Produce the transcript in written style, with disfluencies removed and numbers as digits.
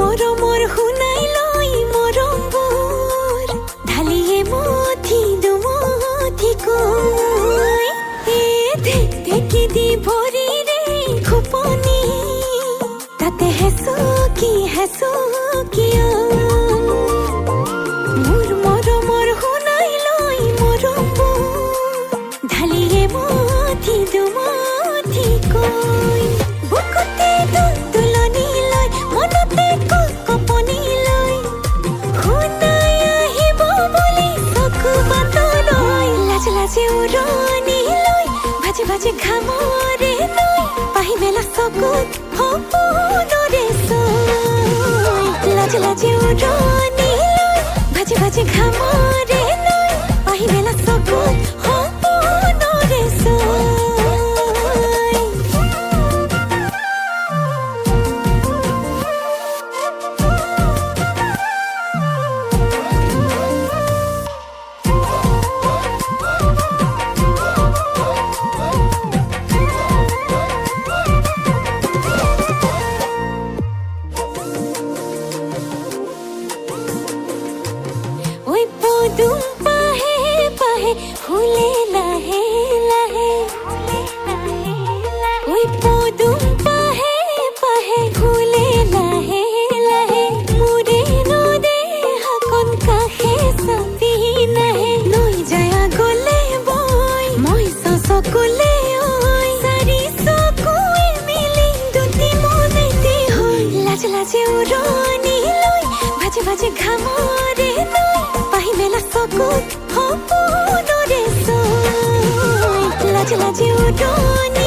মৰমৰ শুনাই লৈ মৰমবোৰ ঢালিয়ে মথি দুমথি কৈ দেখি দি ভৰিৰে খোপনি তাতে হেঁচো কিয় মোৰ মৰমৰ শুনাই লৈ মৰমবোৰ ঢালিয়ে মথি দুমথি কৈ বুকুতে তুলনি লৈ মনতে কপনি লৈ শুনাই আহিব বুলি চকু বাটলৈ লাজে উৰণি লৈ ভাজে ঘামৰে লৈ পাহি মেলা চকুত সপোনৰে চৈ লাজে উৰণি লৈ ভাজে ঘামৰে লৈ পাহি মেলা চকুত সপোনৰে চৈ ফুলে লাহে লাহে ওই পদুম পাহে পাহে ফুলে লাহে লাহে মুৰে নদে হাকন কাষে চাপি নাহে নৈ যায় আগলে বৈ মই চকলে ঐ চাৰি চকুৱে মিলি দুটি মনেতে হৈ লাজে উৰণি লৈ ভাজে ঘামৰে লৈ পাহি মেলা চকুত সপোনৰে চৈ লাজে উৰণি